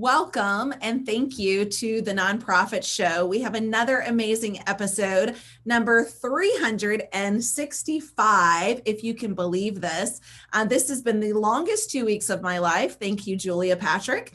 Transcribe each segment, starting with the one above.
Welcome and thank you to the Nonprofit Show. We have another amazing episode, number 365, if you can believe this. This has been the longest 2 weeks of my life. Thank you, Julia Patrick,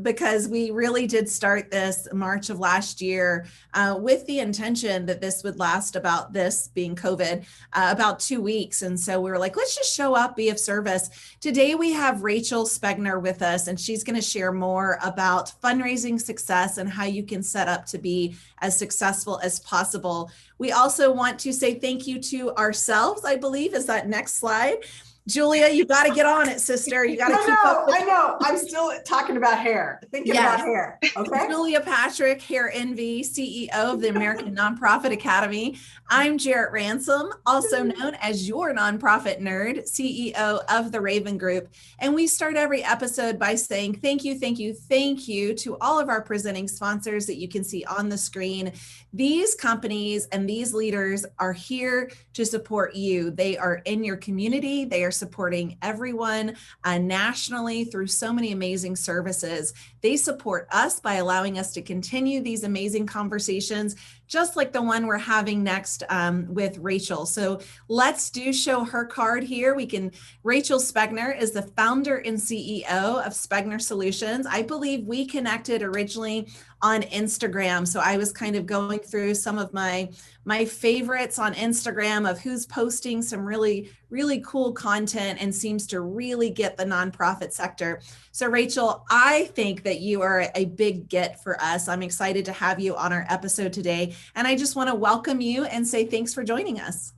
because we really did start this March of last year with the intention that this would last about this being COVID, about 2 weeks. And so we were like, let's just show up, be of service. Today we have Raychl Speigner with us, and she's going to share more about fundraising success and how you can set up to be as successful as possible. We also want to say thank you to ourselves, I believe, is that next slide. Julia, you got to get on it, sister. You got to keep up. I know. I'm still talking about hair, thinking about hair. Okay. Julia Patrick, Hair Envy, CEO of the American Nonprofit Academy. I'm Jarrett Ransom, also known as your nonprofit nerd, CEO of the Raven Group. And we start every episode by saying thank you, thank you, thank you to all of our presenting sponsors that you can see on the screen. These companies and these leaders are here to support you. They are in your community. They are supporting everyone nationally through so many amazing services. They support us by allowing us to continue these amazing conversations, just like the one we're having next with Raychl. So let's show her card here. Raychl Speigner is the founder and CEO of Speigner Solutions. I believe we connected originally on Instagram. So I was kind of going through some of my favorites on Instagram of who's posting some really, really cool content and seems to really get the nonprofit sector. So Raychl, I think that you are a big get for us. I'm excited to have you on our episode today. And I just want to welcome you and say thanks for joining us.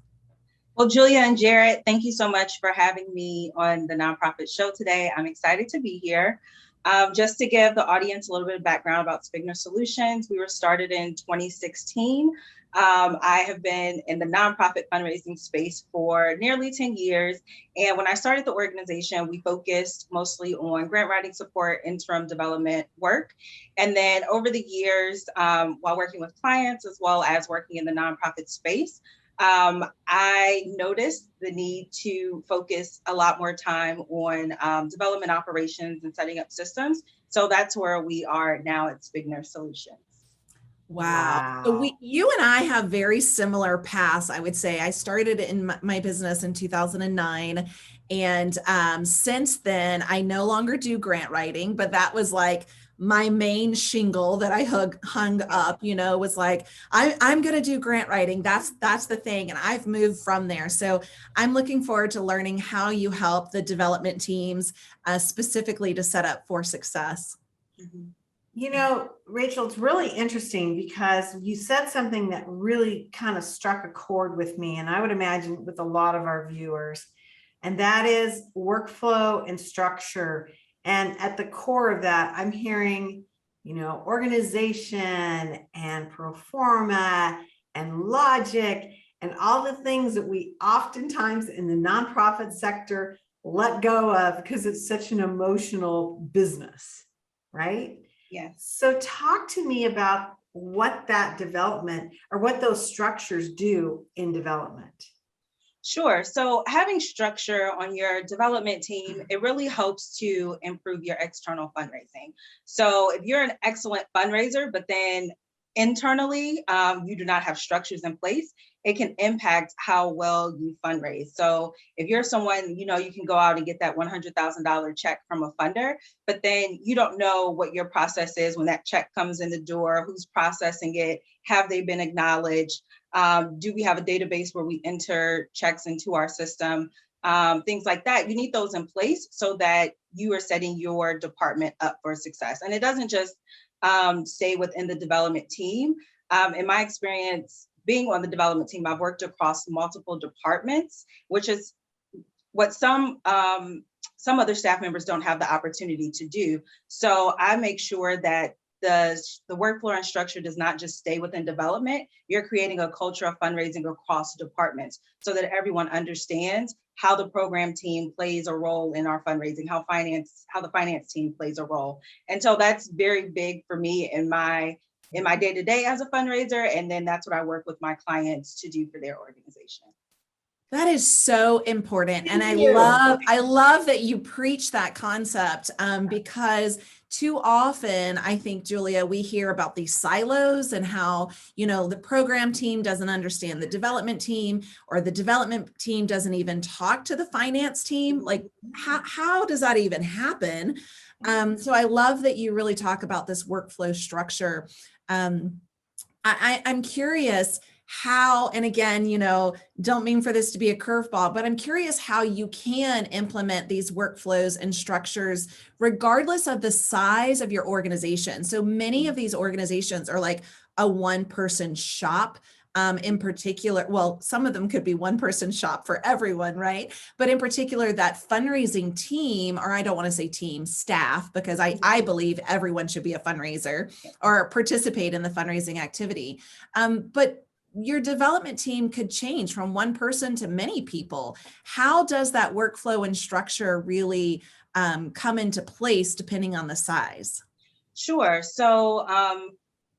Well, Julia and Jarrett, thank you so much for having me on the Nonprofit Show today. I'm excited to be here. Just to give the audience a little bit of background about Speigner Solutions, we were started in 2016. I have been in the nonprofit fundraising space for nearly 10 years. And when I started the organization, we focused mostly on grant writing support, interim development work. And then over the years, while working with clients, as well as working in the nonprofit space, I noticed the need to focus a lot more time on development operations and setting up systems. So that's where we are now at Speigner Solutions. Wow. So you and I have very similar paths, I would say. I started in my business in 2009. And since then, I no longer do grant writing, but that was like my main shingle that I hung up, was like, I'm going to do grant writing. That's the thing. And I've moved from there. So I'm looking forward to learning how you help the development teams specifically to set up for success. Mm-hmm. Raychl, it's really interesting because you said something that really kind of struck a chord with me, and I would imagine with a lot of our viewers, and that is workflow and structure. And at the core of that, I'm hearing, organization and pro forma and logic and all the things that we oftentimes in the nonprofit sector let go of because it's such an emotional business, right? Yes. So talk to me about what that development or what those structures do in development. Sure. So having structure on your development team, it really helps to improve your external fundraising. So if you're an excellent fundraiser, but then internally, you do not have structures in place, it can impact how well you fundraise. So if you're someone, you can go out and get that $100,000 check from a funder, but then you don't know what your process is when that check comes in the door, who's processing it, have they been acknowledged? Do we have a database where we enter checks into our system? Things like that. You need those in place so that you are setting your department up for success. And it doesn't just stay within the development team. In my experience, being on the development team, I've worked across multiple departments, which is what some other staff members don't have the opportunity to do. So I make sure that the workflow and structure does not just stay within development. You're creating a culture of fundraising across departments so that everyone understands how the program team plays a role in our fundraising, how the finance team plays a role. And so that's very big for me in my day-to-day as a fundraiser. And then that's what I work with my clients to do for their organization. That is so important. And I love that you preach that concept because too often, I think, Julia, we hear about these silos and how, the program team doesn't understand the development team, or the development team doesn't even talk to the finance team. Like, how does that even happen? So I love that you really talk about this workflow structure. I'm curious how, and again, don't mean for this to be a curveball, but I'm curious how you can implement these workflows and structures regardless of the size of your organization. So many of these organizations are like a one-person shop. In particular, well, some of them could be one-person shop for everyone, right? But in particular, that fundraising team, or I don't want to say team, staff, because I believe everyone should be a fundraiser or participate in the fundraising activity. But your development team could change from one person to many people. How does that workflow and structure really come into place depending on the size? Sure. So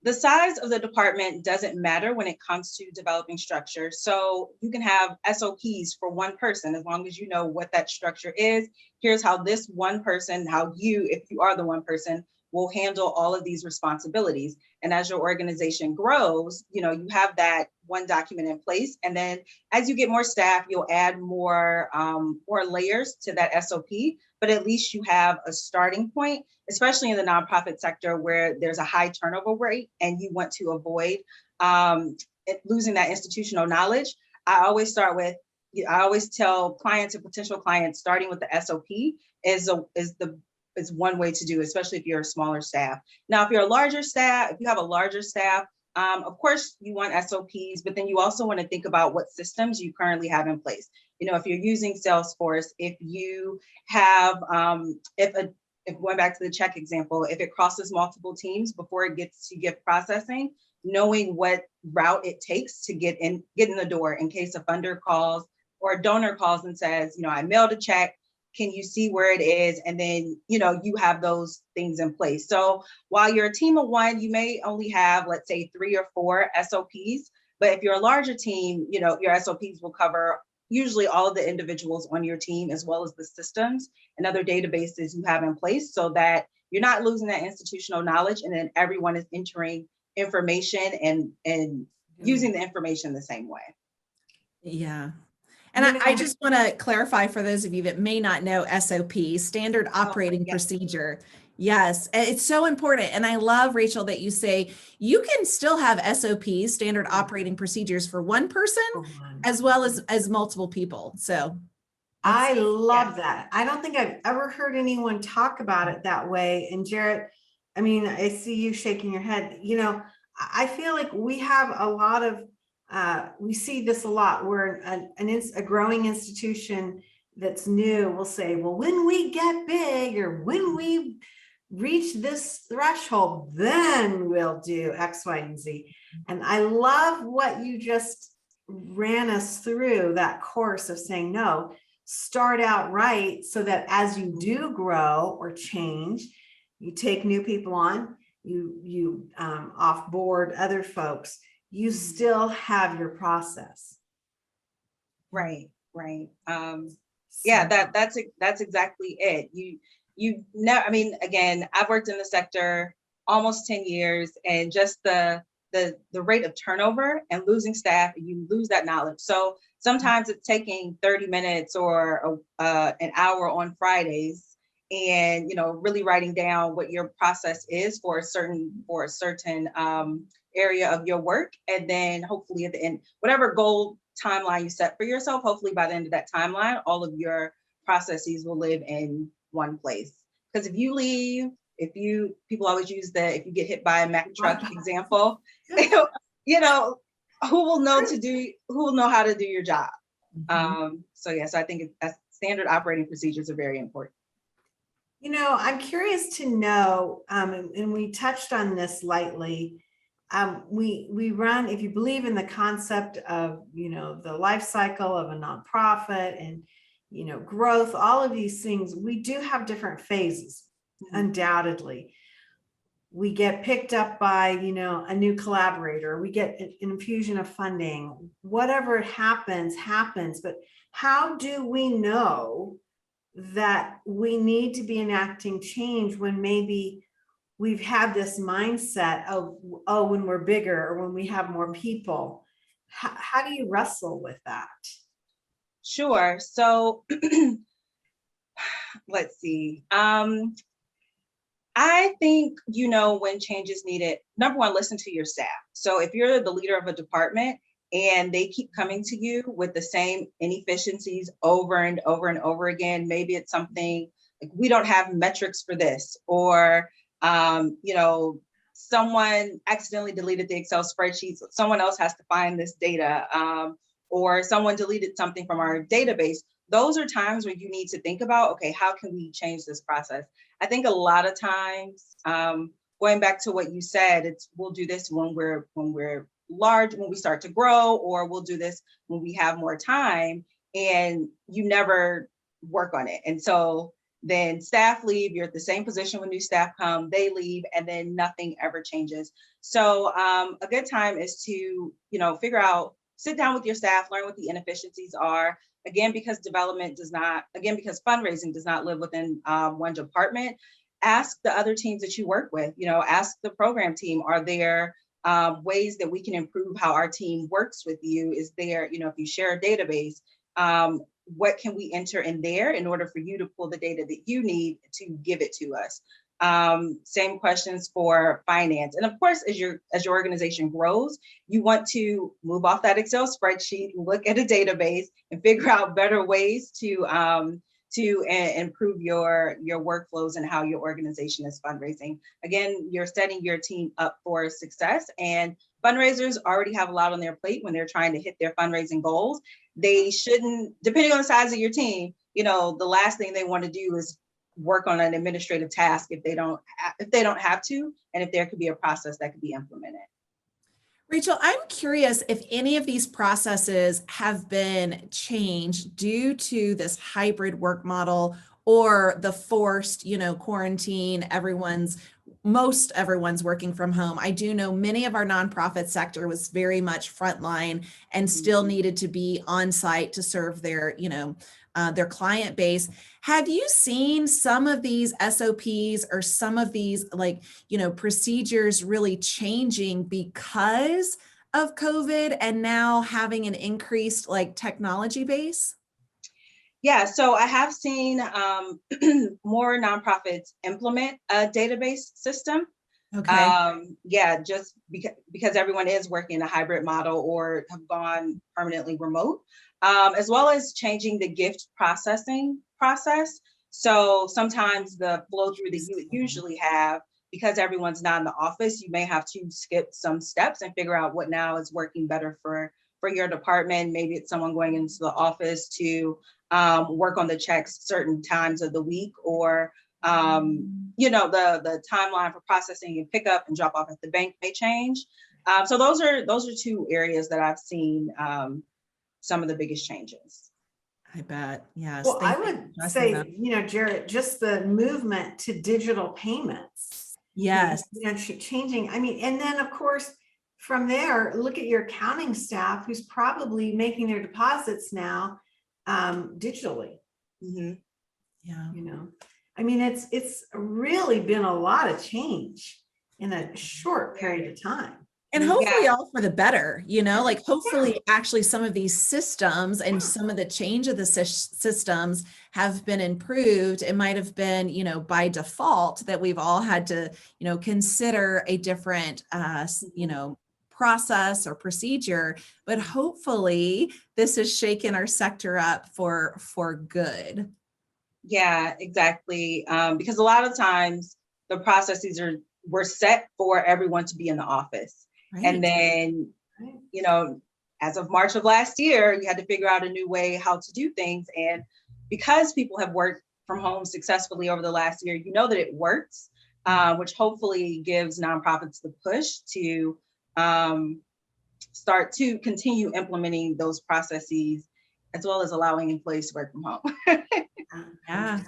the size of the department doesn't matter when it comes to developing structure. So you can have SOPs for one person, as long as you know what that structure is. Here's how this one person, how you, if you are the one person, will handle all of these responsibilities. And as your organization grows, you have that one document in place. And then as you get more staff, you'll add more layers to that SOP, but at least you have a starting point, especially in the nonprofit sector where there's a high turnover rate and you want to avoid losing that institutional knowledge. I always tell clients and potential clients, starting with the SOP is one way to do it, especially if you're a smaller staff. Now, if you're a larger staff, if you have a larger staff, of course you want SOPs, but then you also want to think about what systems you currently have in place. If you're using Salesforce, if you have, if going back to the check example, if it crosses multiple teams before it gets to gift processing, knowing what route it takes to get in the door in case a funder calls or a donor calls and says, I mailed a check. Can you see where it is? And then, you have those things in place. So while you're a team of one, you may only have, let's say, 3 or 4 SOPs. But if you're a larger team, your SOPs will cover usually all of the individuals on your team, as well as the systems and other databases you have in place, so that you're not losing that institutional knowledge, and then everyone is entering information and using the information the same way. Yeah. And I just want to clarify for those of you that may not know SOP, standard operating procedure. Yes, it's so important. And I love, Raychel, that you say you can still have SOPs, standard operating procedures, for one person as well as multiple people. So I love that. I don't think I've ever heard anyone talk about it that way. And Jarrett, I see you shaking your head. I feel like we have a lot of we see this a lot where a growing institution that's new will say, well, when we get big, or when we reach this threshold, then we'll do X, Y, and Z. And I love what you just ran us through, that course of saying, no, start out right, so that as you do grow or change, you take new people on, you off-board other folks, you still have your process. Right. Yeah, that's exactly it. You know, again, I've worked in the sector almost 10 years, and just the rate of turnover and losing staff, you lose that knowledge. So sometimes it's taking 30 minutes or an hour on Fridays, and really writing down what your process is for a certain area of your work, and then hopefully at the end, whatever goal timeline you set for yourself, hopefully by the end of that timeline, all of your processes will live in one place. Because if you leave, people always use if you get hit by a Mack truck example, who will know how to do your job? So I think standard operating procedures are very important. I'm curious to know, and we touched on this lightly, we run, if you believe in the concept of, the life cycle of a nonprofit and, growth, all of these things, we do have different phases, undoubtedly. We get picked up by, a new collaborator, we get an infusion of funding, whatever happens. But how do we know that we need to be enacting change when maybe we've had this mindset of, oh, when we're bigger or when we have more people? How do you wrestle with that? Sure. So let's see. I think, when change is needed, number one, listen to your staff. So if you're the leader of a department and they keep coming to you with the same inefficiencies over and over and over again, maybe it's something like, we don't have metrics for this, or, someone accidentally deleted the Excel spreadsheet, so someone else has to find this data, or someone deleted something from our database. Those are times where you need to think about, okay, how can we change this process? I think a lot of times, going back to what you said, we'll do this when we're large, when we start to grow, or we'll do this when we have more time, and you never work on it. And so then staff leave, you're at the same position when new staff come, they leave, and then nothing ever changes. So a good time is to, figure out, sit down with your staff, learn what the inefficiencies are. Again, because fundraising does not live within one department, ask the other teams that you work with, ask the program team, are there ways that we can improve how our team works with you? Is there, if you share a database, what can we enter in there in order for you to pull the data that you need to give it to us? Same questions for finance. And of course, as your organization grows, you want to move off that Excel spreadsheet, look at a database, and figure out better ways to improve your workflows and how your organization is fundraising. Again, you're setting your team up for success, and fundraisers already have a lot on their plate when they're trying to hit their fundraising goals. They shouldn't, depending on the size of your team, the last thing they want to do is work on an administrative task if they don't have to, and if there could be a process that could be implemented. Raychel, I'm curious if any of these processes have been changed due to this hybrid work model or the forced, quarantine. Most everyone's working from home. I do know many of our nonprofit sector was very much frontline and still needed to be on site to serve their client base. Have you seen some of these SOPs or some of these procedures really changing because of COVID and now having an increased technology base? Yeah, so I have seen more nonprofits implement a database system. Okay. Just because everyone is working in a hybrid model or have gone permanently remote, as well as changing the gift processing process. So sometimes the flow through that you would usually have, because everyone's not in the office, you may have to skip some steps and figure out what now is working better for your department. Maybe it's someone going into the office to work on the checks certain times of the week, or the timeline for processing and pickup and drop off at the bank may change. So those are two areas that I've seen some of the biggest changes. I bet. Yes. Well, I would say, Jarrett, just the movement to digital payments. Yes. Changing. I mean, and then of course, from there, look at your accounting staff who's probably making their deposits now digitally. Mm-hmm. Yeah. I mean, it's really been a lot of change in a short period of time. And hopefully all for the better, hopefully actually some of these systems and some of the change of the systems have been improved. It might have been, by default that we've all had to, consider a different, process or procedure, but hopefully this has shaken our sector up for good. Yeah, exactly. Because a lot of times the processes were set for everyone to be in the office. Right. And then, as of March of last year, you had to figure out a new way how to do things. And because people have worked from home successfully over the last year, that it works, which hopefully gives nonprofits the push to start to continue implementing those processes, as well as allowing employees to work from home. Yeah,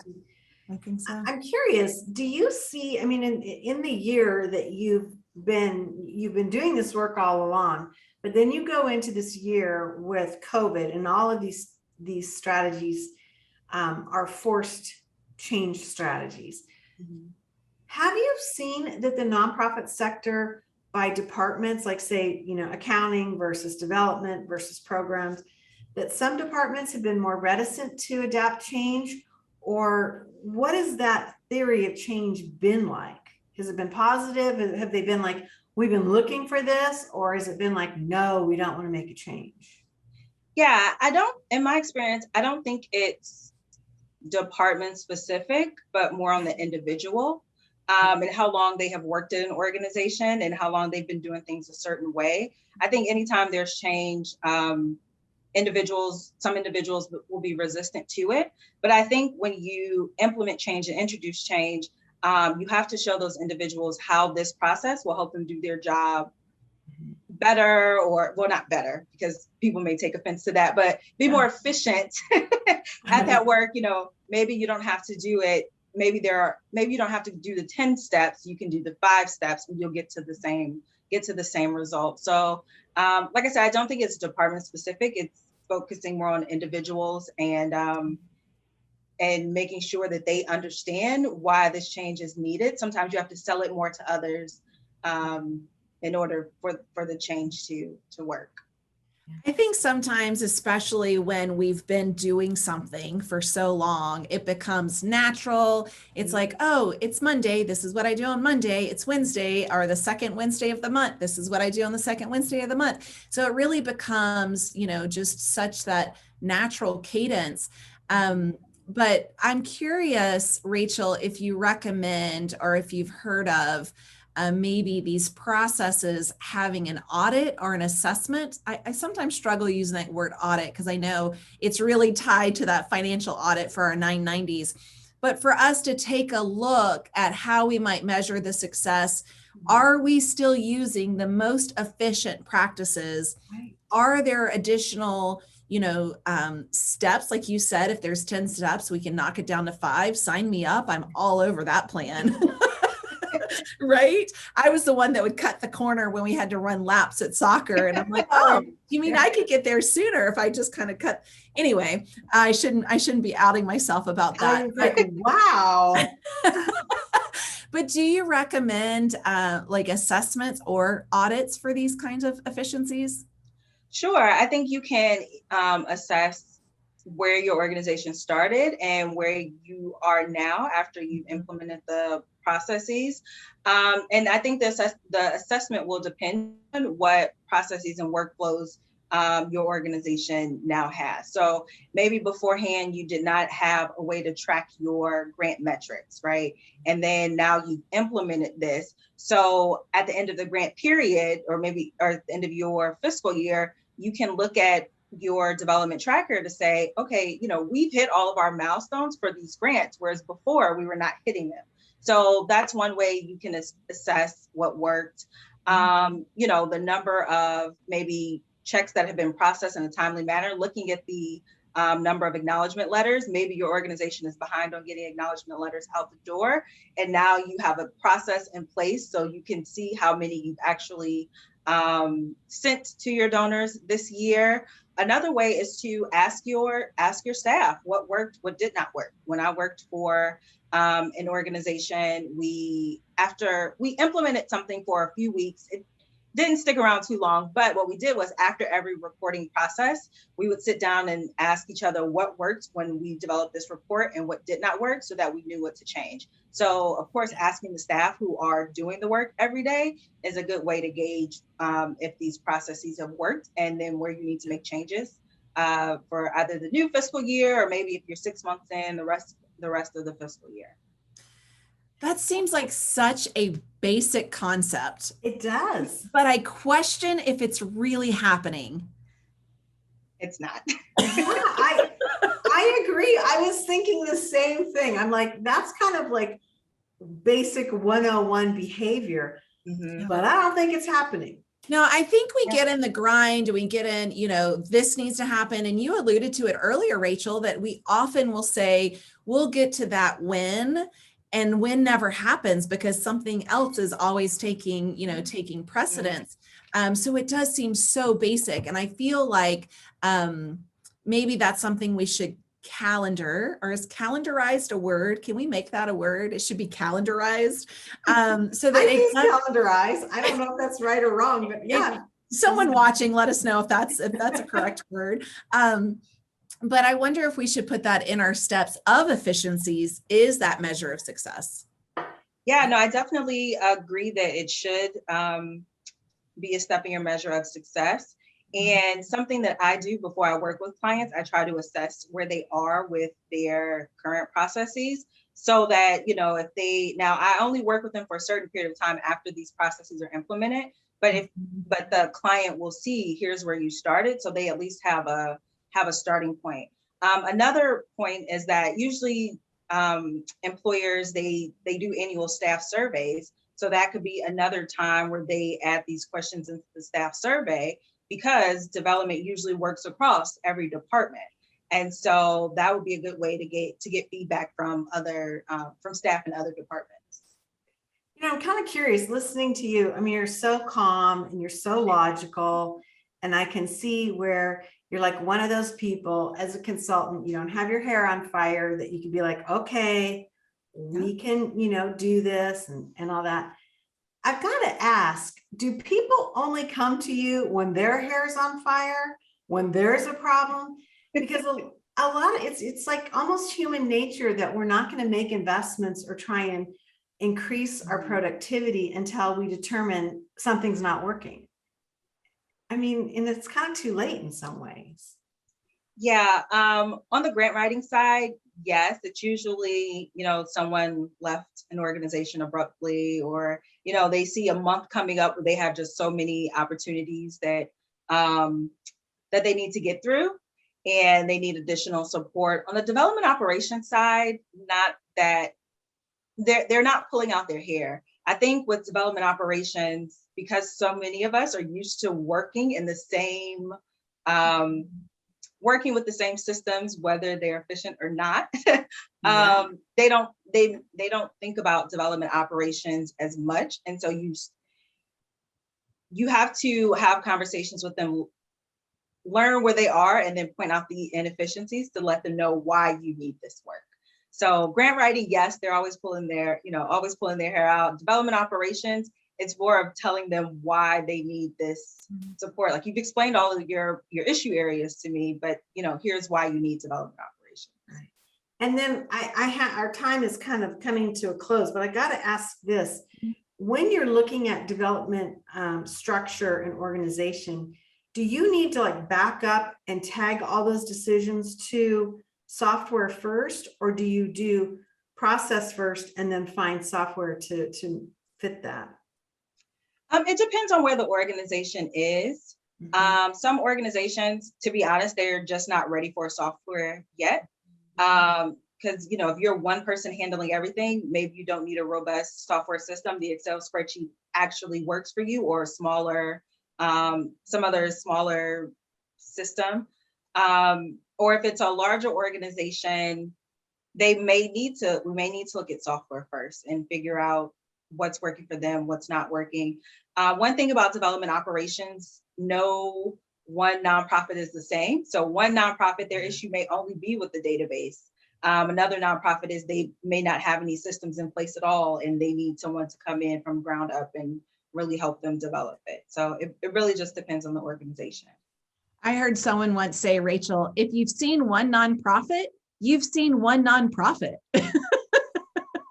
I think so. I'm curious, do you see, I mean, in the year that you've been doing this work all along, but then you go into this year with COVID and all of these strategies are forced change strategies. Mhm. Have you seen that the nonprofit sector by departments, like say, accounting versus development versus programs, that some departments have been more reticent to adapt change? Or what has that theory of change been like? Has it been positive? Have they been like, we've been looking for this? Or has it been like, no, we don't want to make a change? Yeah, in my experience, I don't think it's department specific, but more on the individual, and how long they have worked in an organization and how long they've been doing things a certain way. I think anytime there's change, some individuals will be resistant to it. But I think when you implement change and introduce change, you have to show those individuals how this process will help them do their job better, or well, not better, because people may take offense to that, but be more efficient at that work. Maybe you don't have to do it. Maybe you don't have to do the 10 steps. You can do the 5 steps and you'll get to the same result. So like I said, I don't think it's department specific. It's focusing more on individuals and making sure that they understand why this change is needed. Sometimes you have to sell it more to others in order for the change to work. I think sometimes, especially when we've been doing something for so long, it becomes natural. It's like, oh, it's Monday. This is what I do on Monday. It's Wednesday, or the second Wednesday of the month. This is what I do on the second Wednesday of the month. So it really becomes, just such that natural cadence. But I'm curious, Raychel, if you recommend or if you've heard of maybe these processes having an audit or an assessment. I sometimes struggle using that word audit because I know it's really tied to that financial audit for our 990s. But for us to take a look at how we might measure the success, are we still using the most efficient practices? Right. Are there additional steps? Like you said, if there's 10 steps, we can knock it down to 5. Sign me up. I'm all over that plan. Right? I was the one that would cut the corner when we had to run laps at soccer. And I'm like, oh, you mean I could get there sooner if I just kind of cut. Anyway, I shouldn't be outing myself about that. I was like, wow. But do you recommend like assessments or audits for these kinds of efficiencies? Sure. I think you can assess where your organization started and where you are now after you've implemented the processes. And I think the assessment will depend on what processes and workflows your organization now has. So maybe beforehand, you did not have a way to track your grant metrics, right? And then now you've implemented this. So at the end of the grant period, or at the end of your fiscal year, you can look at your development tracker to say, okay, we've hit all of our milestones for these grants, whereas before we were not hitting them. So that's one way you can assess what worked. The number of maybe checks that have been processed in a timely manner, looking at the number of acknowledgement letters. Maybe your organization is behind on getting acknowledgement letters out the door, and now you have a process in place so you can see how many you've actually sent to your donors this year. Another way is to ask your staff what worked, what did not work. When I worked for an organization, after we implemented something for a few weeks, it didn't stick around too long, but what we did was after every reporting process, we would sit down and ask each other what worked when we developed this report and what did not work so that we knew what to change. So of course, asking the staff who are doing the work every day is a good way to gauge if these processes have worked and then where you need to make changes for either the new fiscal year or maybe if you're 6 months in, the rest of the fiscal year. That seems like such a basic concept. It does. But I question if it's really happening. It's not. Yeah, I agree. I was thinking the same thing. I'm like, that's kind of like basic 101 behavior, but I don't think it's happening. No, I think we get in the grind, we get in, this needs to happen. And you alluded to it earlier, Raychel, that we often will say, we'll get to that when, and when never happens because something else is always taking precedence. So it does seem so basic. And I feel like maybe that's something we should calendar, or is calendarized a word? Can we make that a word? It should be calendarized. So that I use calendarize. I don't know if that's right or wrong, but yeah. Someone watching, let us know if that's a correct word. But I wonder if we should put that in our steps of efficiencies. Is that measure of success? Yeah, no, I definitely agree that it should be a step in your measure of success. And something that I do before I work with clients, I try to assess where they are with their current processes, so that, you know, if they, now I only work with them for a certain period of time after these processes are implemented, but the client will see, here's where you started. So they at least have a starting point. Another point is that usually employers, they do annual staff surveys. So that could be another time where they add these questions into the staff survey, because development usually works across every department. And so that would be a good way to get feedback from other from staff in other departments. You know, I'm kind of curious listening to you. I mean, you're so calm and you're so logical, and I can see where you're like one of those people as a consultant, you don't have your hair on fire, that you can be like, okay, we can, you know, do this and all that. I've got to ask, do people only come to you when their hair's on fire, when there's a problem? Because a lot of it's like almost human nature that we're not going to make investments or try and increase our productivity until we determine something's not working. I mean, and it's kind of too late in some ways. Yeah, on the grant writing side, yes, it's usually, you know, someone left an organization abruptly, or, you know, they see a month coming up where they have just so many opportunities that that they need to get through, and they need additional support. On the development operations side, not that they're not pulling out their hair. I think with development operations, because so many of us are used to working in the same working with the same systems, whether they're efficient or not. They don't think about development operations as much. And so you have to have conversations with them, learn where they are, and then point out the inefficiencies to let them know why you need this work. So grant writing, yes, they're always pulling their hair out. Development operations, it's more of telling them why they need this support. Like, you've explained all of your issue areas to me, but, you know, here's why you need development operations. Right. And then our time is kind of coming to a close, but I got to ask this: when you're looking at development structure and organization, do you need to like back up and tag all those decisions to software first, or do you do process first and then find software to fit that? It depends on where the organization is. Some organizations, to be honest, they're just not ready for software yet. Because, you know, if you're one person handling everything, maybe you don't need a robust software system. The Excel spreadsheet actually works for you, or smaller, some other smaller system. Or if it's a larger organization, we may need to look at software first and figure out what's working for them, what's not working. One thing about development operations, no one nonprofit is the same. So one nonprofit, their issue may only be with the database. Another nonprofit is they may not have any systems in place at all, and they need someone to come in from ground up and really help them develop it. So it really just depends on the organization. I heard someone once say, Raychel, if you've seen one nonprofit, you've seen one nonprofit.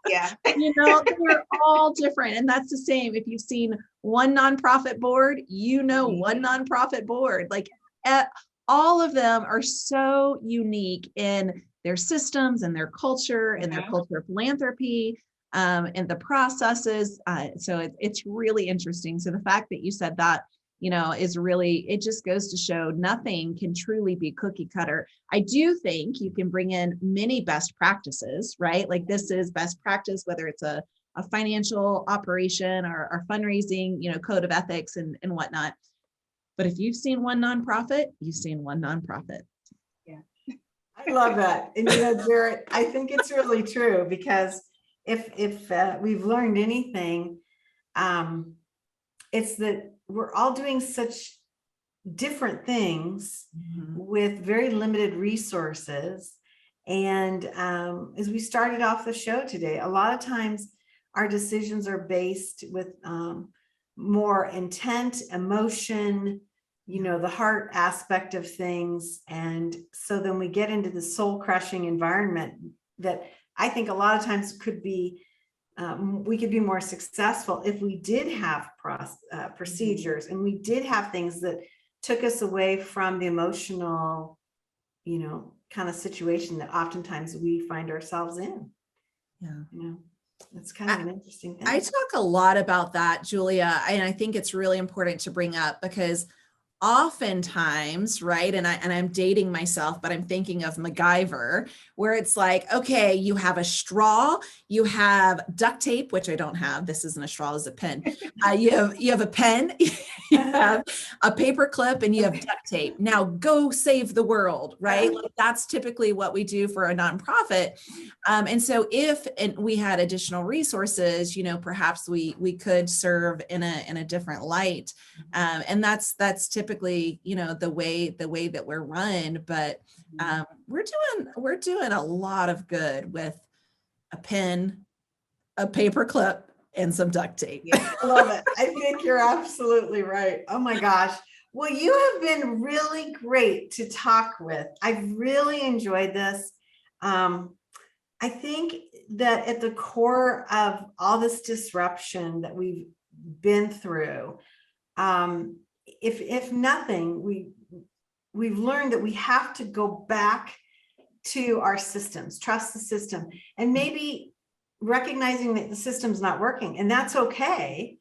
Yeah. You know, they're all different. And that's the same. If you've seen one nonprofit board, you know, one nonprofit board. Like all of them are so unique in their systems and their culture and their culture of philanthropy and the processes. So it's really interesting. So the fact that you said that, you know, is really, it just goes to show nothing can truly be cookie cutter. I do think you can bring in many best practices, right? Like this is best practice, whether it's a financial operation or fundraising, you know, code of ethics and whatnot. But if you've seen one nonprofit, you've seen one nonprofit. Yeah, I love that. And you know, Jarrett, I think it's really true, because if we've learned anything, it's that we're all doing such different things with very limited resources. And as we started off the show today, a lot of times our decisions are based with more intent, emotion, the heart aspect of things. And so then we get into the soul crushing environment that I think a lot of times could be, we could be more successful if we did have procedures and we did have things that took us away from the emotional, kind of situation that oftentimes we find ourselves in. Yeah. It's kind of an interesting thing. I talk a lot about that, Julia, and I think it's really important to bring up because oftentimes, right, and I'm dating myself, but I'm thinking of MacGyver, where it's like, okay, you have a straw, you have duct tape, which I don't have. This isn't a straw, it's a pen. You have a pen, you have a paper clip, and you have duct tape. Now go save the world, right? Like that's typically what we do for a nonprofit. And so if we had additional resources, perhaps we could serve in a different light. And that's typically, the way that we're run, but we're doing a lot of good with a pen, a paper clip, and some duct tape. Yeah, I love it. I think you're absolutely right. Oh my gosh. Well, you have been really great to talk with. I've really enjoyed this. I think that at the core of all this disruption that we've been through, if nothing, we've learned that we have to go back to our systems, trust the system, and maybe recognizing that the system's not working, and that's okay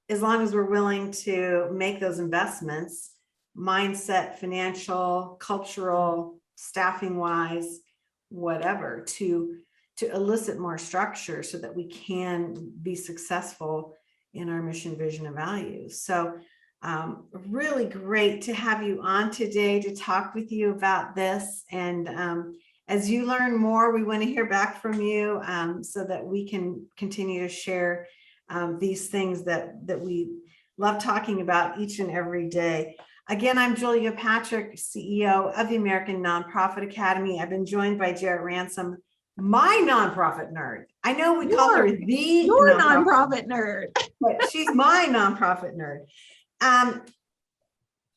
as long as we're willing to make those investments, mindset, financial, cultural, staffing wise, whatever, to elicit more structure so that we can be successful in our mission, vision, and values. So really great to have you on today to talk with you about this. And as you learn more, we want to hear back from you so that we can continue to share these things that we love talking about each and every day. Again, I'm Julia Patrick, CEO of the American Nonprofit Academy. I've been joined by Jarrett Ransom, my nonprofit nerd. I know we call her your nonprofit nerd, but she's my nonprofit nerd.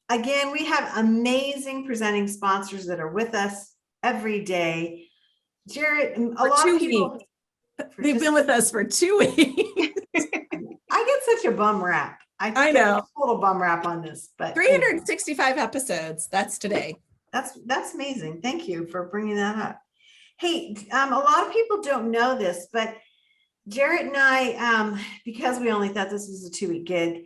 Again, we have amazing presenting sponsors that are with us every day. Jarrett, a lot of people, they've been with us for 2 weeks. I get such a bum rap. I know. A total bum rap on this, but 365 episodes. That's today. That's amazing. Thank you for bringing that up. Hey, a lot of people don't know this, but Jarrett and I, because we only thought this was a 2-week gig,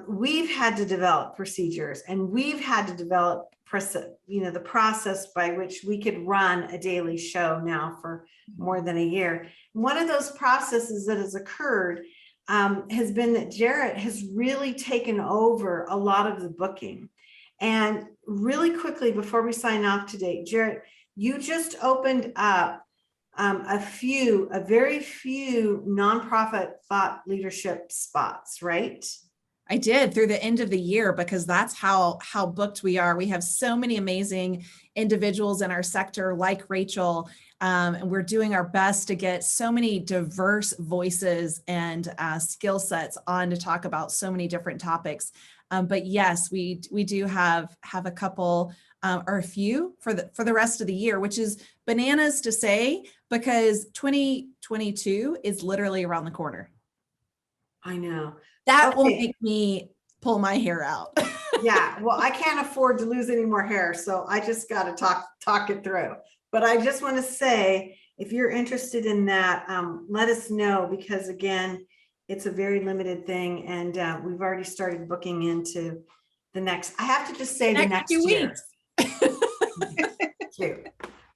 we've had to develop procedures, and we've had to develop, the process by which we could run a daily show now for more than a year. One of those processes that has occurred has been that Jarrett has really taken over a lot of the booking. And really quickly, before we sign off today, Jarrett, you just opened up a very few nonprofit thought leadership spots, right? I did through the end of the year, because that's how booked we are. We have so many amazing individuals in our sector like Raychl, and we're doing our best to get so many diverse voices and skill sets on to talk about so many different topics. But yes, we do have a couple or a few for the rest of the year, which is bananas to say, because 2022 is literally around the corner. I know. That will make me pull my hair out. Yeah, well, I can't afford to lose any more hair, so I just got to talk it through. But I just want to say, if you're interested in that, let us know, because again, it's a very limited thing, and we've already started booking into the next. I have to just say the next few year. Weeks. Cute,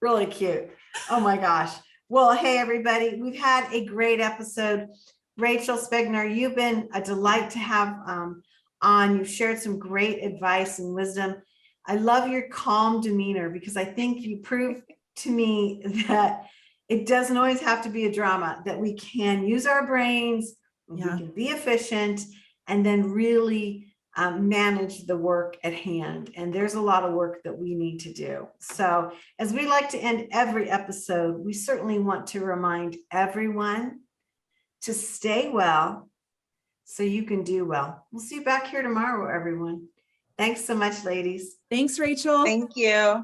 really cute. Oh my gosh. Well, hey everybody, we've had a great episode. Raychl Speigner, you've been a delight to have on. You've shared some great advice and wisdom. I love your calm demeanor, because I think you prove to me that it doesn't always have to be a drama, that we can use our brains, we can be efficient, and then really manage the work at hand. And there's a lot of work that we need to do. So as we like to end every episode, we certainly want to remind everyone to stay well so you can do well. We'll see you back here tomorrow, everyone. Thanks so much, ladies. Thanks, Raychel. Thank you.